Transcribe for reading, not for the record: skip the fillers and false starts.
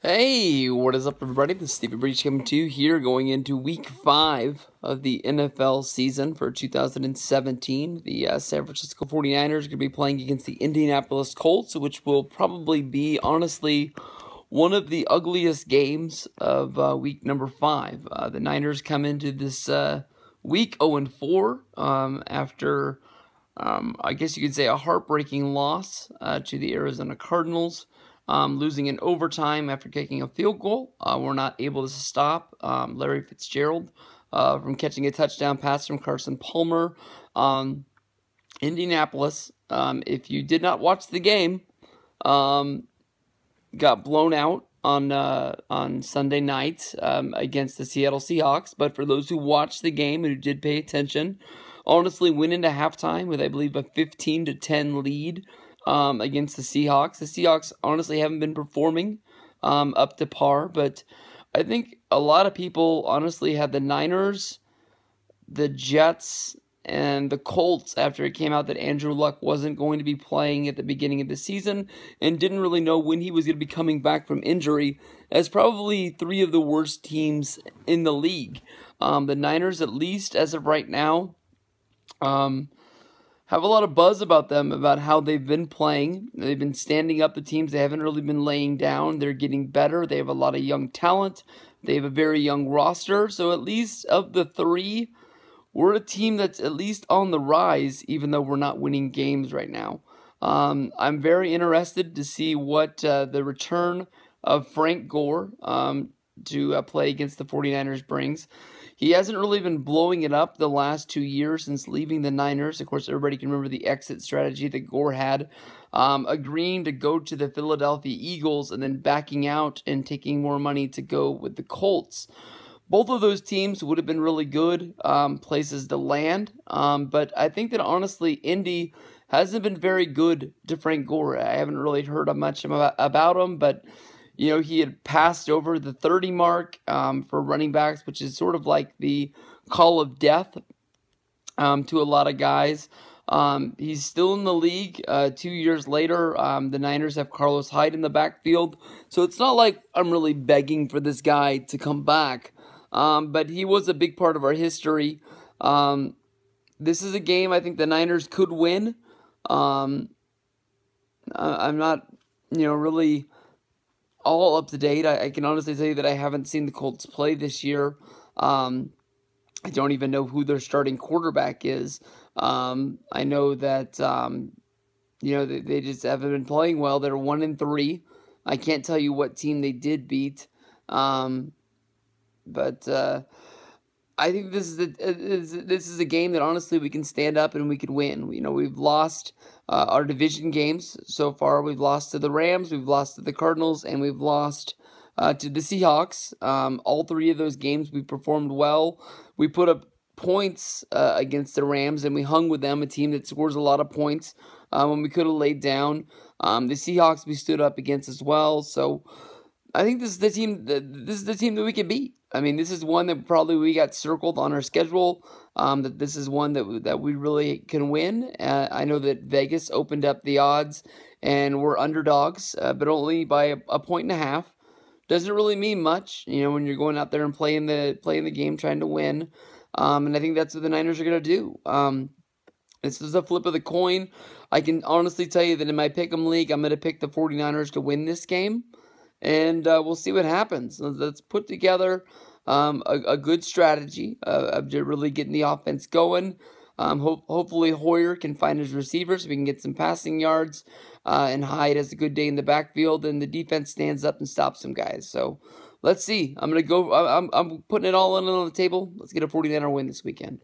Hey, what is up, everybody? This is Stevie Breach coming to you here, going into Week 5 of the NFL season for 2017. The San Francisco 49ers are going to be playing against the Indianapolis Colts, which will probably be, honestly, one of the ugliest games of week number 5. The Niners come into this week 0-4 after, I guess you could say, a heartbreaking loss to the Arizona Cardinals. Losing in overtime after kicking a field goal. We're not able to stop Larry Fitzgerald from catching a touchdown pass from Carson Palmer. Indianapolis, if you did not watch the game, got blown out on Sunday night against the Seattle Seahawks. But for those who watched the game and who did pay attention, honestly went into halftime with, I believe, a 15-10 lead against the Seahawks. The Seahawks honestly haven't been performing up to par, but I think a lot of people honestly had the Niners, the Jets, and the Colts after it came out that Andrew Luck wasn't going to be playing at the beginning of the season and didn't really know when he was going to be coming back from injury, as probably 3 of the worst teams in the league. The Niners, at least as of right now, have a lot of buzz about them, about how they've been playing. They've been standing up the teams. They haven't really been laying down. They're getting better. They have a lot of young talent. They have a very young roster. So at least of the 3, we're a team that's at least on the rise, even though we're not winning games right now. I'm very interested to see what the return of Frank Gore to play against the 49ers brings. He hasn't really been blowing it up the last 2 years since leaving the Niners. Of course, everybody can remember the exit strategy that Gore had, agreeing to go to the Philadelphia Eagles and then backing out and taking more money to go with the Colts. Both of those teams would have been really good places to land, but I think that honestly, Indy hasn't been very good to Frank Gore. I haven't really heard much about him, but you know, he had passed over the 30 mark for running backs, which is sort of like the call of death to a lot of guys. He's still in the league 2 years later. The Niners have Carlos Hyde in the backfield. So it's not like I'm really begging for this guy to come back. But he was a big part of our history. This is a game I think the Niners could win. I'm not, really all up to date. I can honestly tell you that I haven't seen the Colts play this year. I don't even know who their starting quarterback is. I know that they just haven't been playing well. They're 1-3. I can't tell you what team they did beat, but I think this is a game that honestly we can stand up and we could win. We've lost our division games so far. We've lost to the Rams, we've lost to the Cardinals, and we've lost to the Seahawks. All 3 of those games we performed well. We put up points against the Rams, and we hung with them, a team that scores a lot of points when we could have laid down. The Seahawks we stood up against as well. So I think this is the team that we can beat. I mean, this is one that probably we got circled on our schedule, that this is one that we really can win. I know that Vegas opened up the odds, and we're underdogs, but only by a 1.5. Doesn't really mean much, when you're going out there and playing the game, trying to win. And I think that's what the Niners are going to do. This is a flip of the coin. I can honestly tell you that in my Pick'em League, I'm going to pick the 49ers to win this game. And we'll see what happens. Let's put together a good strategy of really getting the offense going. Hopefully Hoyer can find his receivers so we can get some passing yards. And Hyde has a good day in the backfield, and the defense stands up and stops some guys. So let's see. I'm putting it all in on the table. Let's get a 49er win this weekend.